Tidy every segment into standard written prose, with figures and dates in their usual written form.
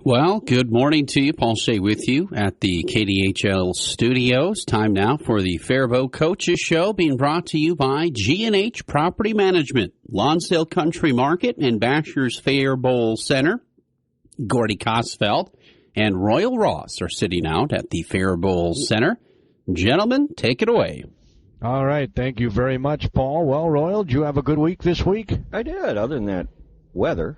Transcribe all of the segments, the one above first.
Well, good morning to you. Paul Shea with you at the KDHL studios. Time now for the Faribault Coaches Show, being brought to you by G&H Property Management, Lonsdale Country Market, and Basher's Faribault Center. Gordy Kosfeld and Royal Ross are sitting out at the Faribault Center. Gentlemen, take it away. All right. Thank you very much, Paul. Well, Royal, did you have a good week this week? I did, other than that weather.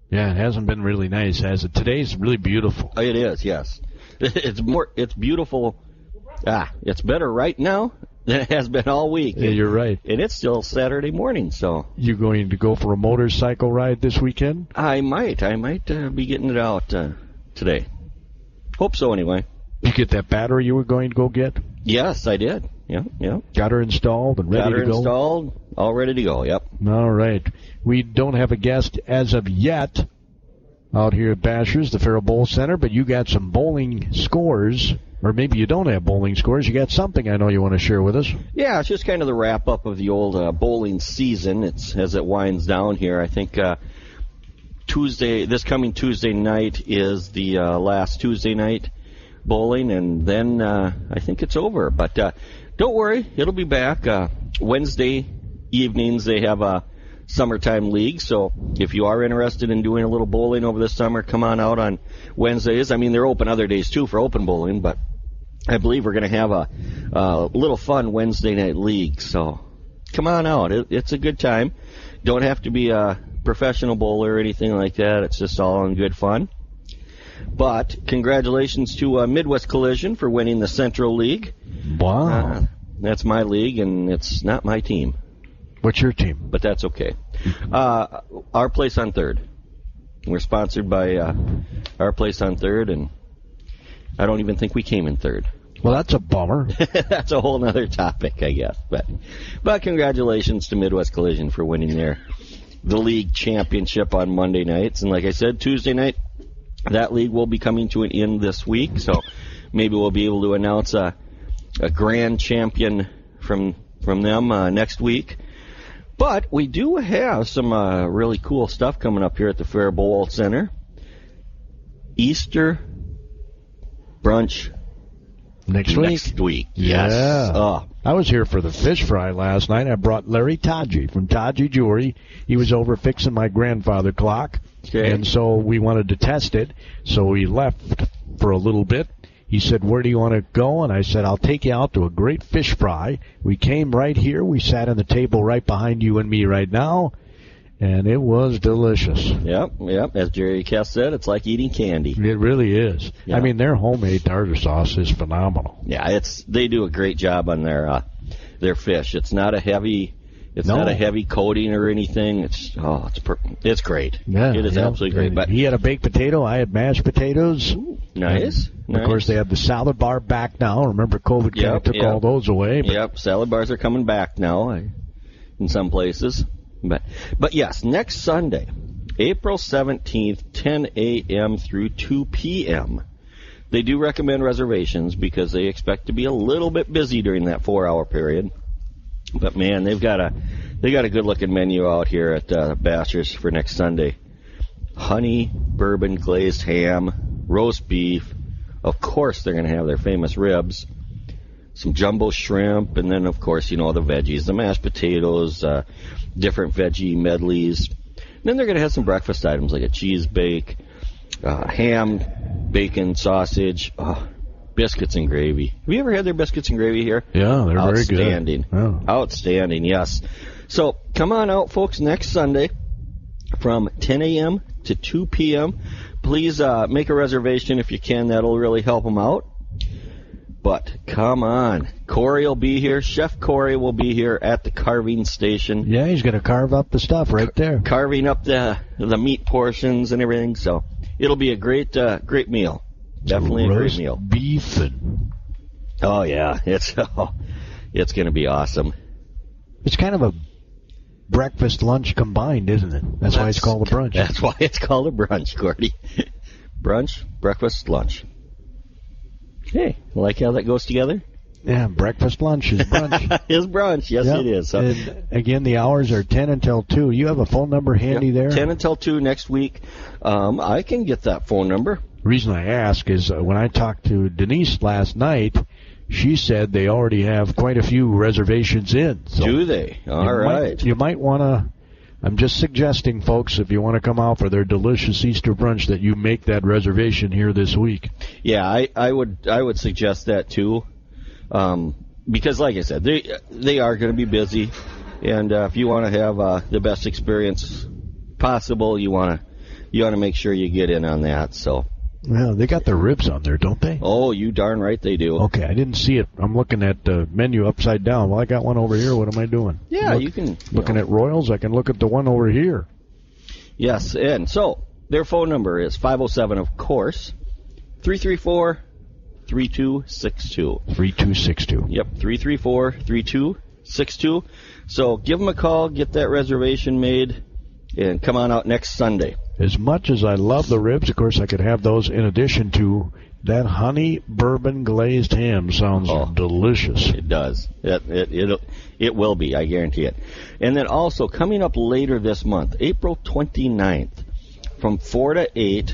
Yeah, it hasn't been really nice, has it? Today's really beautiful. It is, yes. It's beautiful. It's better right now than it has been all week. Yeah, you're right. And it's still Saturday morning, so. You going to go for a motorcycle ride this weekend? I might be getting it out today. Hope so, anyway. You get that battery you were going to go get? Yes, I did. Yeah. Got her installed and ready to go? Got her installed, all ready to go, yep. All right. We don't have a guest as of yet out here at Basher's, the Faribault Center, but you got some bowling scores, or maybe you don't have bowling scores. You got something I know you want to share with us. Yeah, it's just kind of the wrap-up of the old bowling season. It's as it winds down here. I think this coming Tuesday night is the last Tuesday night bowling, and then I think it's over. But don't worry, it'll be back. Wednesday evenings they have a summertime league, so if you are interested in doing a little bowling over the summer, come on out on Wednesdays. I mean, they're open other days too for open bowling, but I believe we're going to have a little fun Wednesday night league, so come on out. It's a good time. Don't have to be a professional bowler or anything like that. It's just all in good fun. But congratulations to Midwest Collision for winning the Central League. Wow. That's my league, and it's not my team. What's your team? But that's okay. Our Place on Third. We're sponsored by Our Place on Third, and I don't even think we came in third. Well, that's a bummer. That's a whole other topic, I guess. But congratulations to Midwest Collision for winning the league championship on Monday nights. And like I said, Tuesday night, that league will be coming to an end this week, so maybe we'll be able to announce a grand champion from them next week. But we do have some really cool stuff coming up here at the Faribault Center. Easter brunch next week. Yes. Yeah. I was here for the fish fry last night. I brought Larry Taji from Taji Jewelry. He was over fixing my grandfather clock. Okay. And so we wanted to test it. So we left for a little bit. He said, "Where do you want to go?" And I said, "I'll take you out to a great fish fry." We came right here. We sat at the table right behind you and me right now, and it was delicious. Yep. As Jerry Kess said, it's like eating candy. It really is. Yeah. I mean, their homemade tartar sauce is phenomenal. Yeah, they do a great job on their fish. It's not a heavy coating or anything. It's great. Yeah, it is absolutely great. But he had a baked potato. I had mashed potatoes. Ooh, nice. Of course, they have the salad bar back now. Remember, COVID kind of took all those away. Yep, salad bars are coming back now in some places. But yes, next Sunday, April 17th, 10 a.m. through 2 p.m. They do recommend reservations because they expect to be a little bit busy during that 4-hour period. But man, they got a good looking menu out here at Basher's for next Sunday. Honey bourbon glazed ham, roast beef. Of course, they're going to have their famous ribs, some jumbo shrimp, and then of course the veggies, the mashed potatoes, different veggie medleys. And then they're going to have some breakfast items like a cheese bake, ham, bacon, sausage. Biscuits and gravy. Have you ever had their biscuits and gravy here? Yeah, they're very good. Outstanding. Oh. Outstanding, yes. So come on out, folks, next Sunday from 10 a.m. to 2 p.m. Please make a reservation if you can. That'll really help them out. But come on. Corey will be here. Chef Corey will be here at the carving station. Yeah, he's going to carve up the stuff right there. Carving up the meat portions and everything. So it'll be a great meal. Definitely a great meal. Beef and oh yeah, it's going to be awesome. It's kind of a breakfast lunch combined, isn't it? That's why it's called a brunch. That's why it's called a brunch, Gordy. Brunch, breakfast, lunch. Hey, like how that goes together? Yeah, breakfast, lunch is brunch. Is brunch, yes, it is. So, and again, the hours are 10 until 2. You have a phone number handy there? 10 until 2 next week. I can get that phone number. The reason I ask is when I talked to Denise last night, she said they already have quite a few reservations in. So do they? All right. You might want to, I'm just suggesting, folks, if you want to come out for their delicious Easter brunch, that you make that reservation here this week. Yeah, I would suggest that too, because like I said, they are going to be busy, and if you want to have the best experience possible, you want to make sure you get in on that. So. Well, they got their ribs on there, don't they? Oh, you darn right they do. Okay, I didn't see it. I'm looking at the menu upside down. Well, I got one over here. What am I doing? Yeah, you can. Looking at Royals, I can look at the one over here. Yes, and so their phone number is 507, of course, 334-3262. 3262. Yep, 334-3262. So give them a call, get that reservation made, and come on out next Sunday. As much as I love the ribs, of course, I could have those in addition to that honey bourbon glazed ham. Sounds delicious. It does. It will be, I guarantee it. And then also, coming up later this month, April 29th, from 4 to 8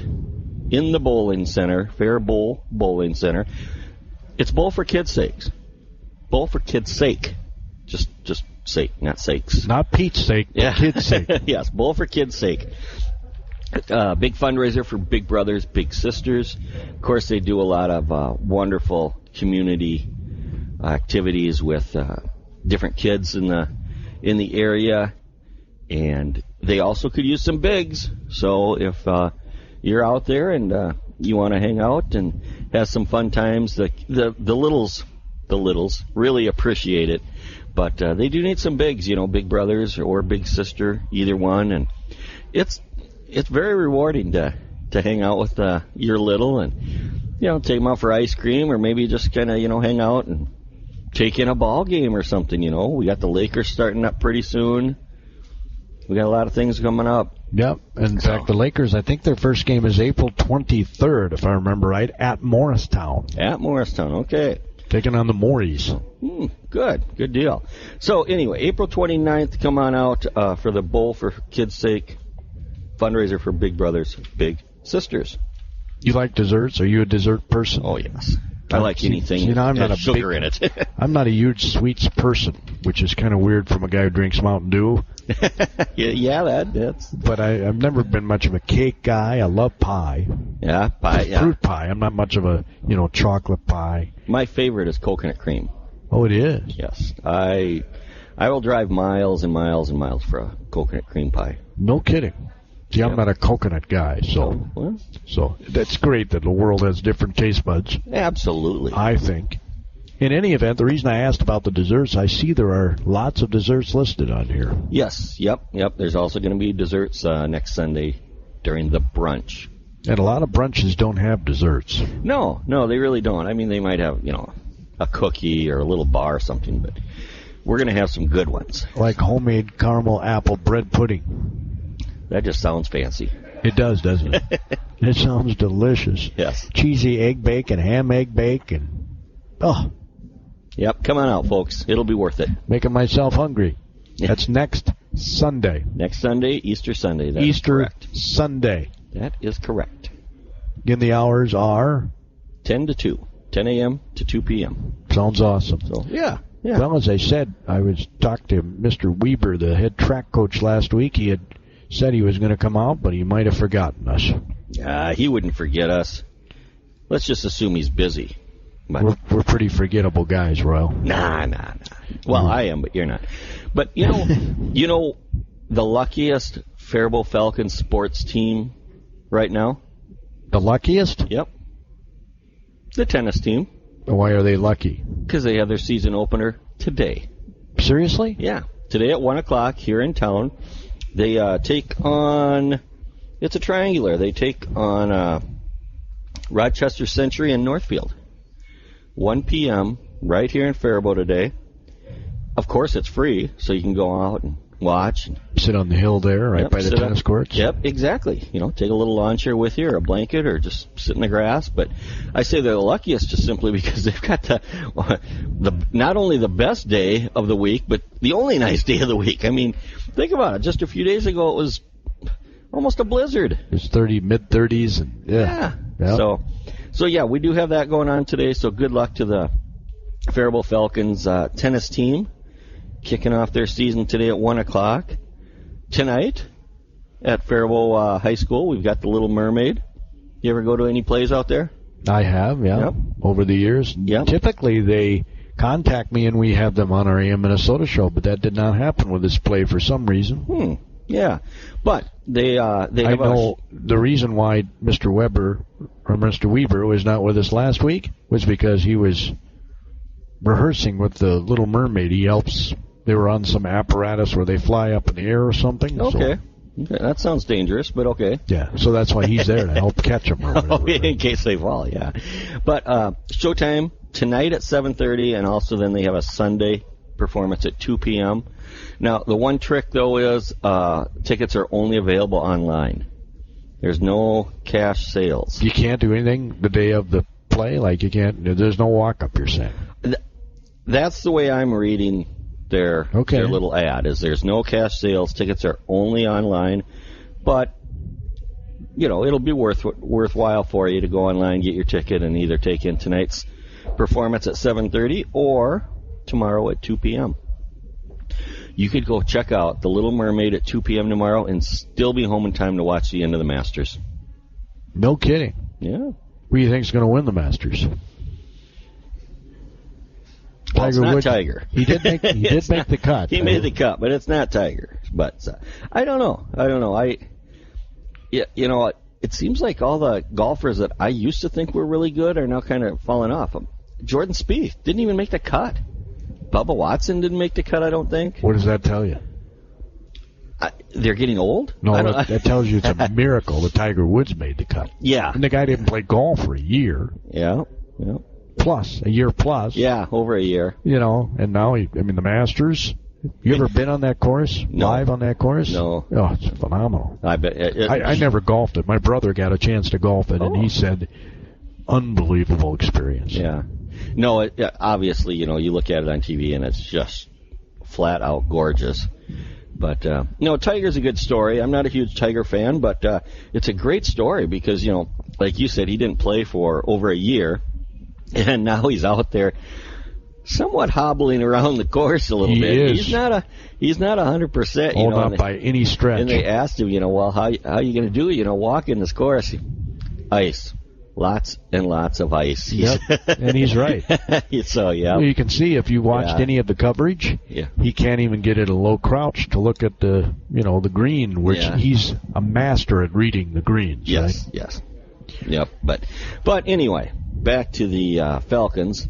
in the bowling center, Faribault Bowling Center. It's Bowl for Kids' Sakes. Bowl for Kids' Sake. Just sake, not sakes. Not Pete's sake, but kids' sake. Yes, Bowl for Kids' Sake. Big fundraiser for Big Brothers, Big Sisters. Of course, they do a lot of wonderful community activities with different kids in the area, and they also could use some bigs. So if you're out there and you want to hang out and have some fun times, the littles really appreciate it. But they do need some bigs, Big Brothers or Big Sister, either one, and it's very rewarding to hang out with your little and take them out for ice cream, or maybe just kind of hang out and take in a ball game or something. We got the Lakers starting up pretty soon. We got a lot of things coming up. Yep. In fact, the Lakers, I think their first game is April 23rd, if I remember right, at Morristown. At Morristown, okay. Taking on the Morries. Good deal. So anyway, April 29th, come on out for the Bowl for Kids' Sake fundraiser for Big Brothers, Big Sisters. You like desserts? Are you a dessert person? Oh, yes. I like anything I'm not has sugar in it. I'm not a huge sweets person, which is kind of weird from a guy who drinks Mountain Dew. That's... But I've never been much of a cake guy. I love pie. Yeah, pie, yeah. Fruit pie. I'm not much of a, chocolate pie. My favorite is coconut cream. Oh, it is? Yes. I will drive miles and miles and miles for a coconut cream pie. No kidding. See, I'm not a coconut guy, so that's great that the world has different taste buds. Absolutely. I think. In any event, the reason I asked about the desserts, I see there are lots of desserts listed on here. Yes, yep. There's also going to be desserts next Sunday during the brunch. And a lot of brunches don't have desserts. No, they really don't. I mean, they might have, a cookie or a little bar or something, but we're going to have some good ones. Like homemade caramel apple bread pudding. That just sounds fancy. It does, doesn't it? It sounds delicious. Yes. Cheesy egg bake and ham egg bake and Yep, come on out, folks. It'll be worth it. Making myself hungry. That's next Sunday. Next Sunday, Easter Sunday. That's Easter correct. Sunday. That is correct. Again, the hours are 10 to 2. 10 a.m. to 2 p.m. Sounds awesome. So, yeah. Well, as I said, I was talking to Mr. Weber, the head track coach, last week. He had said he was going to come out, but he might have forgotten us. He wouldn't forget us. Let's just assume he's busy. But we're pretty forgettable guys, Royal. Nah. Well, I am, but you're not. But, the luckiest Faribault Falcons sports team right now? The luckiest? Yep. The tennis team. Why are they lucky? Because they have their season opener today. Seriously? Yeah. Today at 1 o'clock here in town. They take on... It's a triangular. They take on Rochester Century and Northfield. 1 p.m. right here in Faribault today. Of course, it's free, so you can go out and watch. Sit on the hill there, right by the tennis courts? Yep, exactly. Take a little lawn chair with you or a blanket or just sit in the grass. But I say they're the luckiest just simply because they've got the not only the best day of the week, but the only nice day of the week. I mean, think about it. Just a few days ago, it was almost a blizzard. It's mid-30s. And yeah. Yep. So yeah, we do have that going on today. So good luck to the Faribault Falcons tennis team, kicking off their season today at 1 o'clock. Tonight at Faribault High School, we've got the Little Mermaid. You ever go to any plays out there? I have, yeah, Yep. over the years. Yep. Typically, they contact me and we have them on our AM Minnesota show, but that did not happen with this play for some reason. Yeah, but they I know the reason why Mr. Weber was not with us last week was because he was rehearsing with the Little Mermaid. They were on some apparatus where they fly up in the air or something. Okay. Okay, that sounds dangerous, but okay. Yeah, so that's why he's there to help catch them. Or whatever, in case they fall, yeah. But showtime tonight at 7:30, and also then they have a Sunday performance at 2 p.m. Now, the one trick, though, is tickets are only available online. There's no cash sales. You can't do anything the day of the play? Like you can't, there's no walk-up, you're saying? That's the way I'm reading their little ad, is there's no cash sales. Tickets are only online. But, it'll be worthwhile for you to go online, get your ticket, and either take in tonight's performance at 7:30 or tomorrow at 2 p.m. You could go check out The Little Mermaid at 2 p.m. tomorrow and still be home in time to watch the end of the Masters. No kidding. Yeah. Who do you think's going to win the Masters? Well, it's not Tiger. He did make the cut. He made the cut, but it's not Tiger. But I don't know. It seems like all the golfers that I used to think were really good are now kind of falling off. Jordan Spieth didn't even make the cut. Bubba Watson didn't make the cut, I don't think. What does that tell you? They're getting old? No, that tells you it's a miracle that Tiger Woods made the cut. Yeah. And the guy didn't play golf for a year. Yeah. A year plus. Yeah, over a year. And now, the Masters. You ever been on that course? No. Live on that course? No. Oh, it's phenomenal. I bet. I never golfed it. My brother got a chance to golf it, and he said, unbelievable experience. Yeah. No, obviously, you look at it on TV, and it's just flat out gorgeous. But, Tiger's a good story. I'm not a huge Tiger fan, but it's a great story because, like you said, he didn't play for over a year, and now he's out there somewhat hobbling around the course a little bit. Is. He's not 100%. Not by any stretch. And they asked him, well, how are you going to do it? Walking this course, ice. Lots and lots of ice. Yep, and he's right. So, yeah. You can see if you watched any of the coverage, he can't even get at a low crouch to look at the green, which he's a master at reading the greens. Yes, right? yes. Yep. But anyway, back to the Falcons.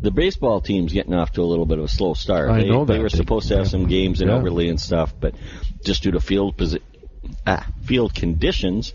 The baseball team's getting off to a little bit of a slow start. I know that. They were supposed to have some games in Overlea and stuff, but just due to field conditions,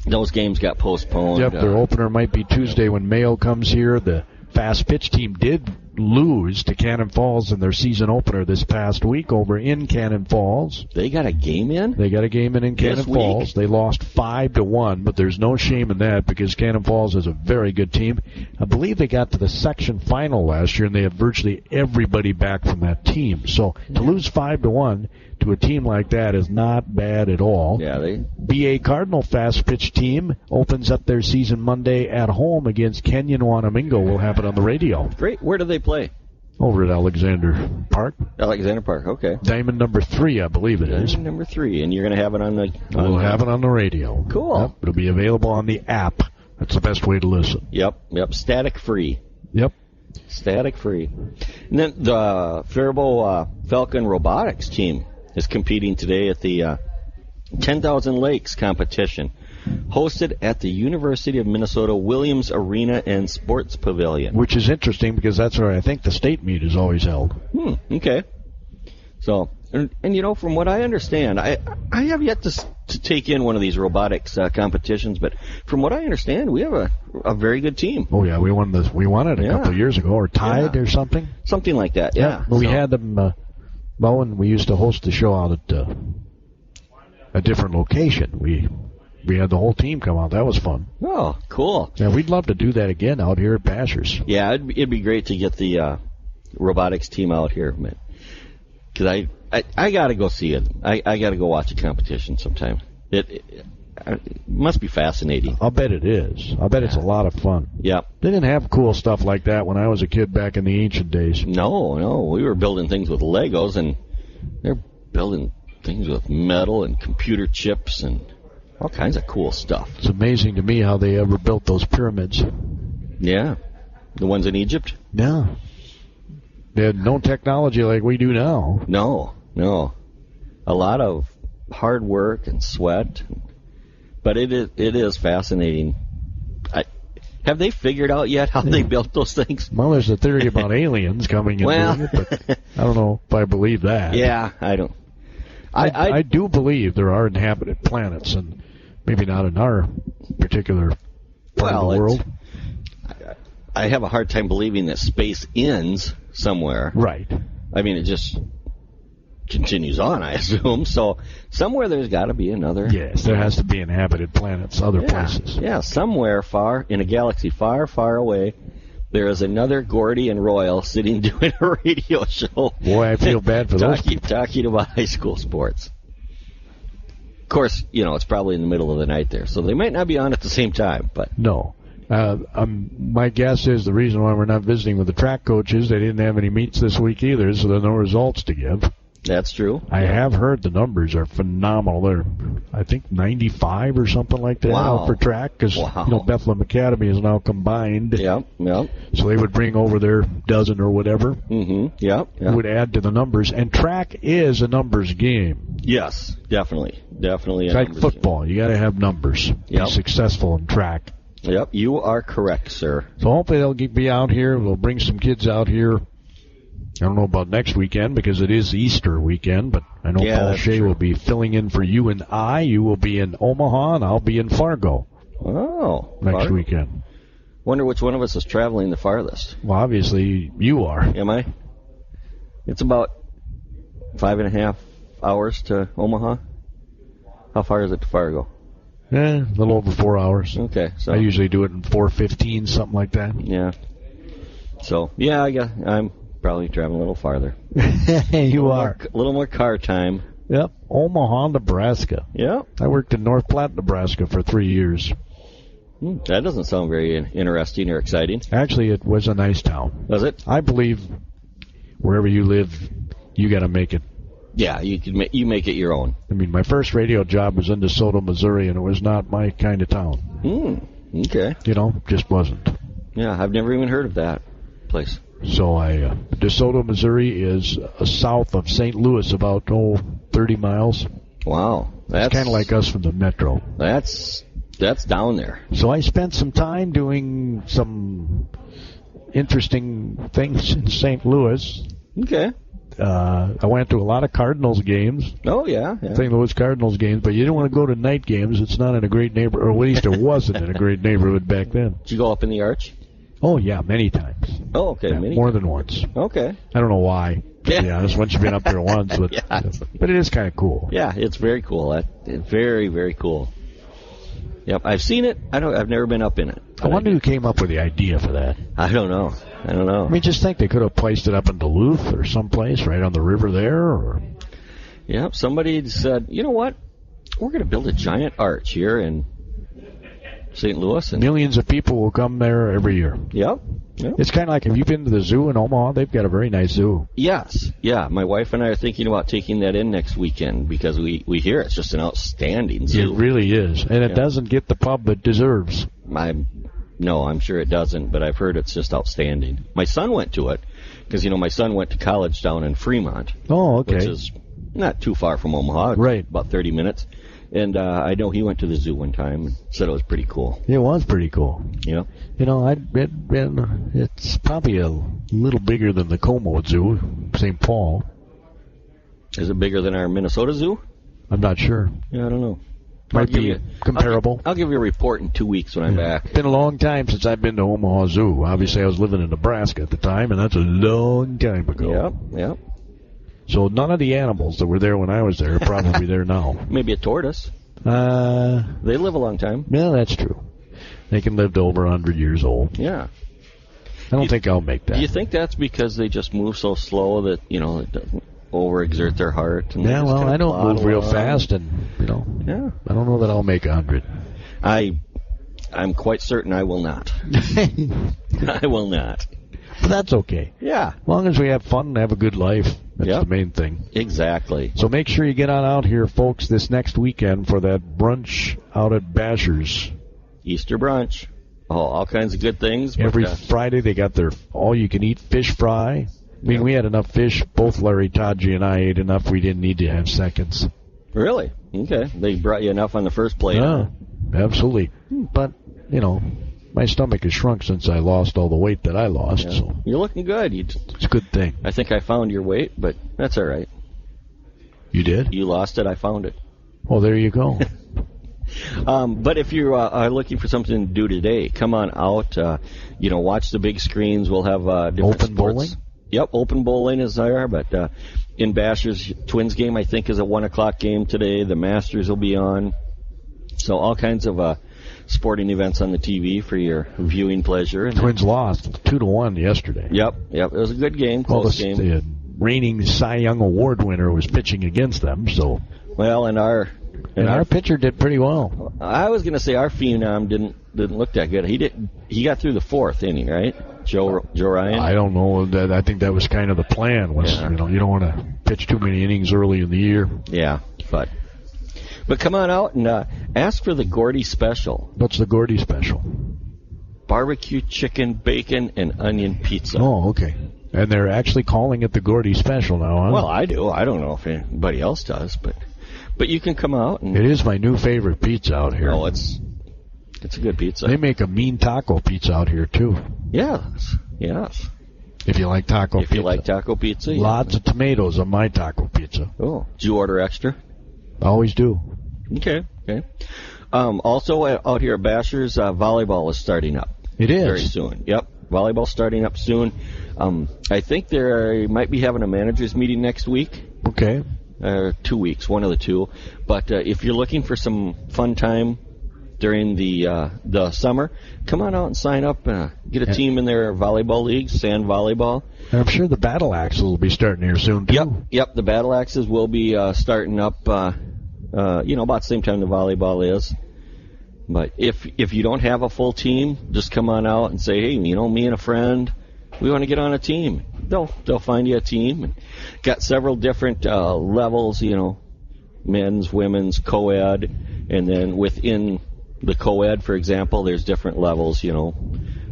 those games got postponed. Yep, their opener might be Tuesday when Mayo comes here. The fast pitch team did lose to Cannon Falls in their season opener this past week over in Cannon Falls. They got a game in? They got a game in Cannon Falls. They lost 5-1, but there's no shame in that because Cannon Falls is a very good team. I believe they got to the section final last year, and they have virtually everybody back from that team. So to lose 5-1 to a team like that is not bad at all. Yeah, BA Cardinal fast pitch team opens up their season Monday at home against Kenyon Wanamingo. We'll have it on the radio. Great. Where do they play? Over at Alexander Park. Alexander Park, okay. Diamond number 3, I believe it is. Diamond number 3, and you're going to have it on the... We'll have it on the radio. Cool. Yep, it'll be available on the app. That's the best way to listen. Yep, static free. Yep. Static free. And then the Faribault Falcon Robotics team is competing today at the 10,000 Lakes competition, hosted at the University of Minnesota Williams Arena and Sports Pavilion. Which is interesting because that's where I think the state meet is always held. Okay. So, and from what I understand, I have yet to take in one of these robotics competitions, but from what I understand, we have a very good team. Oh yeah, we won it a couple of years ago, or tied or something. Something like that. Yeah. We had them. When we used to host the show out at a different location, we had the whole team come out. That was fun. Oh, cool. Yeah, we'd love to do that again out here at Bashers. Yeah, it'd be great to get the robotics team out here, because I got to go see it. I got to go watch a competition sometime. It must be fascinating. I'll bet it is. I'll bet it's a lot of fun. Yep. They didn't have cool stuff like that when I was a kid back in the ancient days. No. We were building things with Legos, and they're building things with metal and computer chips and all kinds of cool stuff. It's amazing to me how they ever built those pyramids. Yeah. The ones in Egypt? Yeah. They had no technology like we do now. No. A lot of hard work and sweat. But it is fascinating. Have they figured out yet how they built those things? Well, there's a theory about aliens coming and doing it, but I don't know if I believe that. Yeah, I don't. I do believe there are inhabited planets, and maybe not in our particular part of the world. I have a hard time believing that space ends somewhere. Right. I mean, it just continues on, I assume. So somewhere there's got to be another. Yes, there has to be inhabited planets, other places. Yeah, somewhere far in a galaxy far, far away, there is another Gordy and Royal sitting doing a radio show. Boy, I feel bad for those people. Talking about high school sports. Of course, it's probably in the middle of the night there, so they might not be on at the same time. But no. My guess is the reason why we're not visiting with the track coaches, they didn't have any meets this week either, so there are no results to give. That's true. I have heard the numbers are phenomenal. They're, I think, 95 or something like that out for track because Bethlehem Academy is now combined. Yep. So they would bring over their dozen or whatever. Mm-hmm. Yep. Would add to the numbers. And track is a numbers game. Yes, definitely. It's like football. Game. You got to have numbers. Be successful in track. Yep, you are correct, sir. So hopefully they'll be out here. We'll bring some kids out here. I don't know about next weekend because it is Easter weekend, but I know Paul Shea will be filling in for you and I. You will be in Omaha, and I'll be in Fargo. Oh, next weekend. Wonder which one of us is traveling the farthest. Well, obviously you are. Am I? It's about 5.5 hours to Omaha. How far is it to Fargo? A little over 4 hours. Okay, so I usually do it in 4:15, something like that. Yeah. So I guess I'm probably traveling a little farther. You are. A little more car time. Yep. Omaha, Nebraska. Yep. I worked in North Platte, Nebraska for 3 years. That doesn't sound very interesting or exciting. Actually, it was a nice town. Was it? I believe wherever you live, you got to make it. Yeah, you make it your own. I mean, my first radio job was in DeSoto, Missouri, and it was not my kind of town. Okay. Just wasn't. Yeah, I've never even heard of that place. So DeSoto, Missouri is south of St. Louis, about 30 miles. Wow. It's kind of like us from the metro. That's down there. So I spent some time doing some interesting things in St. Louis. Okay. I went to a lot of Cardinals games. Oh, yeah. St. Louis Cardinals games, but you didn't want to go to night games. It's not in a great neighborhood, or at least it wasn't in a great neighborhood back then. Did you go up in the arch? Oh, yeah, many times. Oh, okay. Yeah, more than once. Okay. I don't know why. Yeah, just once you've been up there once. But, but it is kind of cool. Yeah, it's very cool. It's very, very cool. Yep, I've seen it. I've never been up in it. I wonder who came up with the idea for that. I don't know. I mean, just think they could have placed it up in Duluth or someplace right on the river there. Or... Yep, somebody said, you know what? We're going to build a giant arch here in St. Louis. And millions of people will come there every year. Yep. It's kind of like, have you been to the zoo in Omaha? They've got a very nice zoo. Yes. Yeah, my wife and I are thinking about taking that in next weekend because we hear it's just an outstanding zoo. It really is. And it doesn't get the pub it deserves. No, I'm sure it doesn't, but I've heard it's just outstanding. My son went to it because, my son went to college down in Fremont. Oh, okay. Which is not too far from Omaha. Right. About 30 minutes. And I know he went to the zoo one time and said it was pretty cool. It was pretty cool. Yeah. It's probably a little bigger than the Como Zoo, St. Paul. Is it bigger than our Minnesota Zoo? I'm not sure. Yeah, I don't know. Might be comparable. I'll give you a report in 2 weeks when I'm back. It's been a long time since I've been to Omaha Zoo. Obviously, I was living in Nebraska at the time, and that's a long time ago. Yep. So none of the animals that were there when I was there are probably there now. Maybe a tortoise. They live a long time. Yeah, that's true. They can live to over 100 years old. Yeah. I don't think I'll make that. Do you think that's because they just move so slow that, overexert their heart. And Yeah, well, I don't move real fast, and yeah. I don't know that I'll make 100. I'm quite certain I will not. I will not. But that's okay. Yeah. As long as we have fun and have a good life, that's the main thing. Exactly. So make sure you get on out here, folks, this next weekend for that brunch out at Basher's. Easter brunch. Oh, all kinds of good things. Every Friday they got their all-you-can-eat fish fry. I mean, we had enough fish. Both Larry, Todgy, and I ate enough. We didn't need to have seconds. Really? Okay. They brought you enough on the first plate. Yeah, absolutely. But, my stomach has shrunk since I lost all the weight that I lost. Yeah. So you're looking good. It's a good thing. I think I found your weight, but that's all right. You did? You lost it. I found it. Oh, there you go. But if you are looking for something to do today, come on out. Watch the big screens. We'll have different open sports. bowling. Yep, open bowling is there. But in Basher's Twins game, I think is a 1:00 game today. The Masters will be on. So all kinds of sporting events on the TV for your viewing pleasure. Twins lost 2-1 yesterday. Yep. It was a good game, close game. The reigning Cy Young Award winner was pitching against them. So and our pitcher did pretty well. I was going to say our phenom didn't look that good. He got through the 4th inning, right? Joe Ryan. I don't know. I think that was kind of the plan. You don't want to pitch too many innings early in the year. Yeah, but come on out and ask for the Gordy special. What's the Gordy special? Barbecue chicken, bacon, and onion pizza. Oh, okay. And they're actually calling it the Gordy special now, huh? Well, I do. I don't know if anybody else does, but you can come out and. It is my new favorite pizza out here. Oh, it's a good pizza. They make a mean taco pizza out here too. Yes. If you like taco pizza. If you like taco pizza. Lots of tomatoes on my taco pizza. Oh, do you order extra? Always do. Okay. Also, out here at Basher's, volleyball is starting up. It is. Very soon. Yep. Volleyball starting up soon. I think they might be having a managers meeting next week. Okay. 2 weeks, one of the two. But if you're looking for some fun time during the summer, come on out and sign up. Get a team in their volleyball league, sand volleyball. And I'm sure the battle axes will be starting here soon too. Yep. The battle axes will be starting up. About the same time the volleyball is. But if you don't have a full team, just come on out and say, hey, me and a friend, we want to get on a team. They'll find you a team. And got several different levels, men's, women's, co-ed, and then within the co-ed, for example, there's different levels,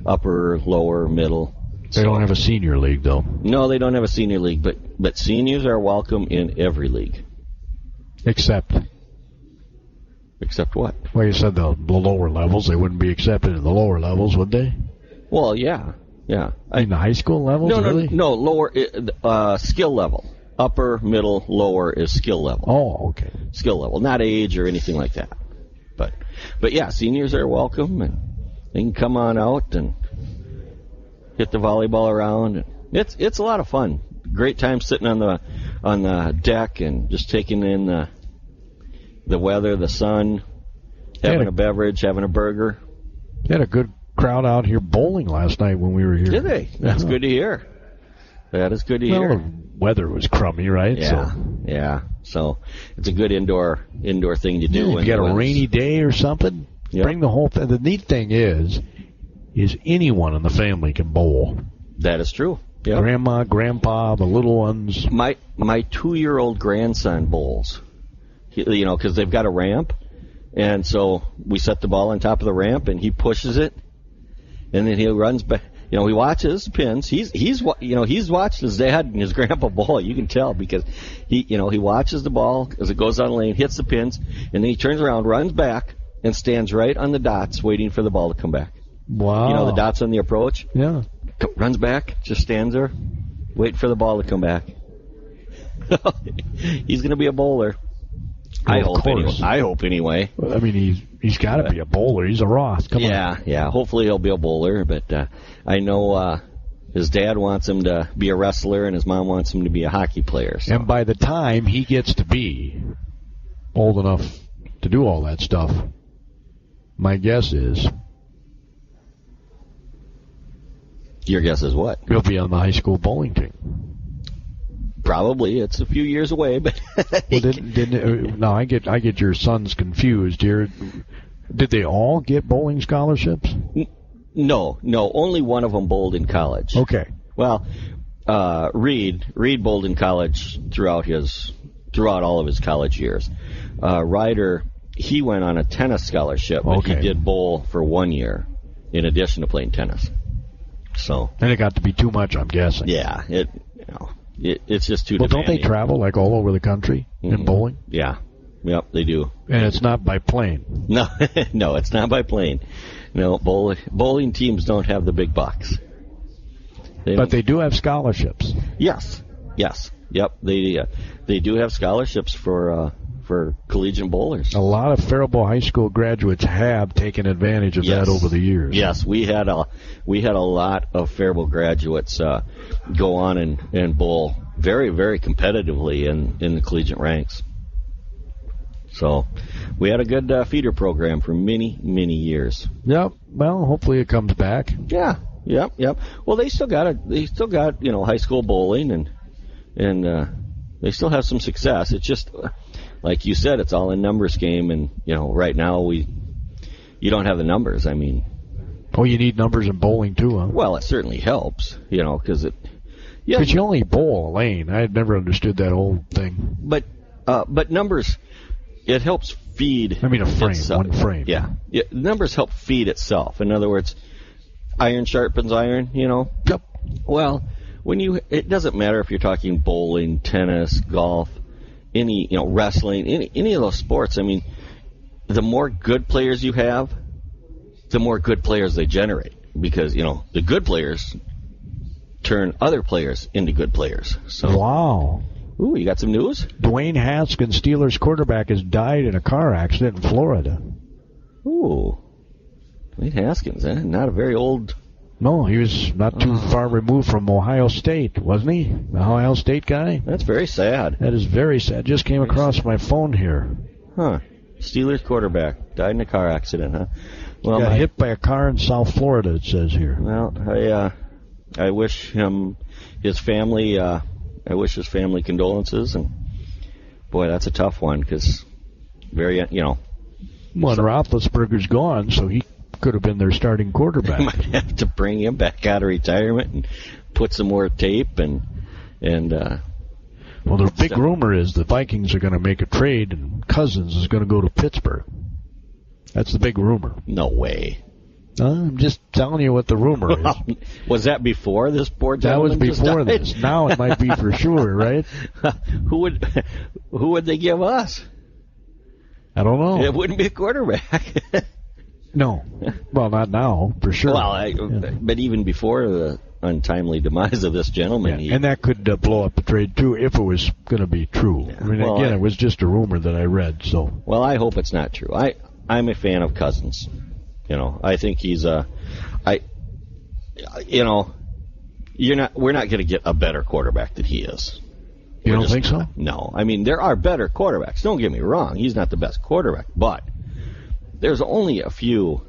upper, lower, middle. They don't have a senior league, though. No, they don't have a senior league, but seniors are welcome in every league. Except what? Well, you said the lower levels. They wouldn't be accepted at the lower levels, would they? Well, yeah. In the high school levels, really? No, lower skill level. Upper, middle, lower is skill level. Oh, okay. Skill level, not age or anything like that. But yeah, seniors are welcome, and they can come on out and hit the volleyball around. It's a lot of fun. Great time sitting on the deck and just taking in the weather, the sun, having a beverage, having a burger. They had a good crowd out here bowling last night when we were here. Did they? That's good to hear. That is good to hear. The weather was crummy, right? Yeah. So it's a good indoor thing to do. If you got a rainy day or something, bring the whole thing. The neat thing is anyone in the family can bowl. That is true. Yep. Grandma, grandpa, the little ones. My 2-year-old grandson bowls. Because they've got a ramp, and so we set the ball on top of the ramp, and he pushes it, and then he runs back. He watches pins. He's watched his dad and his grandpa bowl. You can tell because he watches the ball as it goes on the lane, hits the pins, and then he turns around, runs back, and stands right on the dots, waiting for the ball to come back. Wow. The dots on the approach. Yeah. Runs back, just stands there, waiting for the ball to come back. He's going to be a bowler. Well, I hope anyway. I mean, he's got to be a bowler. He's a Roth. Come on. Yeah. Hopefully he'll be a bowler, but I know his dad wants him to be a wrestler and his mom wants him to be a hockey player. So. And by the time he gets to be old enough to do all that stuff, my guess is... Your guess is what? He'll be on the high school bowling team. Probably. It's a few years away, but no, I get your sons confused here. Did they all get bowling scholarships? No. Only one of them bowled in college. Okay. Well, Reed bowled in college throughout all of his college years. Ryder, he went on a tennis scholarship, but he did bowl for 1 year in addition to playing tennis. So. And it got to be too much, I'm guessing. Yeah, it's just too. Well, demanding. Don't they travel like all over the country in bowling? Yeah. Yep, they do. And it's not by plane. No, no, it's not by plane. No, bowling teams don't have the big bucks. But they do have scholarships. Yes. Yep, they do have scholarships for collegiate bowlers. A lot of Faribault High School graduates have taken advantage of that over the years. Yes, we had a lot of Faribault graduates go on and bowl very, very competitively in the collegiate ranks. So we had a good feeder program for many, many years. Yep. Well, hopefully it comes back. Yeah. Yep. Well, they still got high school bowling and they still have some success. It's just like you said, it's all a numbers game, and right now you don't have the numbers. I mean, you need numbers in bowling too, huh? Well, it certainly helps, because Because you only bowl a lane. I had never understood that whole thing. But numbers, it helps feed. I mean, a frame, itself. one frame. Yeah, numbers help feed itself. In other words, iron sharpens iron. Yep. Well, it doesn't matter if you're talking bowling, tennis, golf, any wrestling, any of those sports. I mean, the more good players you have, the more good players they generate, because the good players turn other players into good players. So. Wow. Ooh, you got some news? Dwayne Haskins, Steelers quarterback, has died in a car accident in Florida. Ooh. Dwayne Haskins, not a very old. No, he was not too far removed from Ohio State, wasn't he? The Ohio State guy? That's very sad. That is very sad. Just came across my phone here. Huh. Steelers quarterback died in a car accident, huh? Well, got hit by a car in South Florida, it says here. Well, I wish his family condolences, and boy, that's a tough one, because Well, Roethlisberger's gone, so he could have been their starting quarterback. Might have to bring him back out of retirement and put some more tape and. Well, the big rumor is the Vikings are going to make a trade, and Cousins is going to go to Pittsburgh. That's the big rumor. No way. I'm just telling you what the rumor is. Was that before this poor That gentleman was before this. Now it might be for sure, right? Who would they give us? I don't know. It wouldn't be a quarterback. No. Well, not now, for sure. Well, but even before the untimely demise of this gentleman. Yeah. And that could blow up the trade, too, if it was going to be true. Yeah. I mean, again, it was just a rumor that I read. So. Well, I hope it's not true. I'm a fan of Cousins. I think he's we're not going to get a better quarterback than he is. You don't think so? No. I mean, there are better quarterbacks. Don't get me wrong. He's not the best quarterback, but there's only a few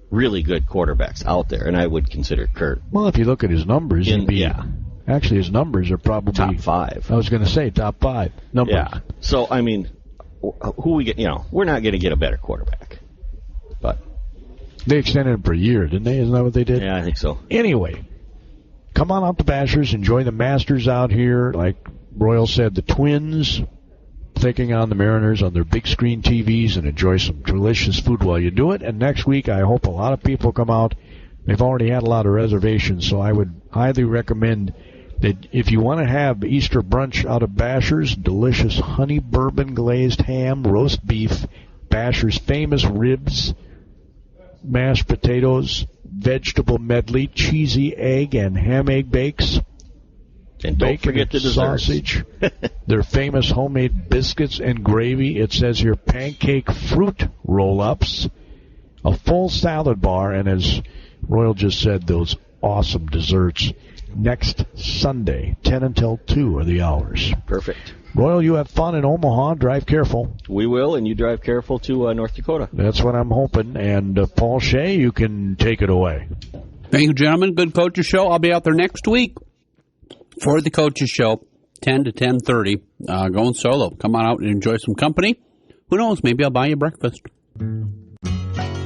really good quarterbacks out there, and I would consider Kurt. Well, if you look at his numbers, actually his numbers are probably top 5. I was going to say top 5 numbers. Yeah. So I mean, who we get? We're not going to get a better quarterback, but they extended him for a year, didn't they? Isn't that what they did? Yeah, I think so. Anyway, come on out to Bashers, enjoy the Masters out here. Like Royal said, the Twins taking on the Mariners on their big screen TVs, and enjoy some delicious food while you do it. And next week, I hope a lot of people come out. They've already had a lot of reservations, so I would highly recommend that if you want to have Easter brunch out of Bashers, delicious honey bourbon glazed ham, roast beef, Bashers' famous ribs, mashed potatoes, vegetable medley, cheesy egg and ham egg bakes. And don't forget the desserts. Sausage, their famous homemade biscuits and gravy. It says here pancake fruit roll-ups, a full salad bar, and as Royal just said, those awesome desserts. Next Sunday, 10 until 2 are the hours. Perfect. Royal, you have fun in Omaha. Drive careful. We will, and you drive careful to North Dakota. That's what I'm hoping. And Paul Shea, you can take it away. Thank you, gentlemen. Good Coaches Show. I'll be out there next week for the Coaches Show. 10 to 10:30, going solo. Come on out and enjoy some company. Who knows? Maybe I'll buy you breakfast.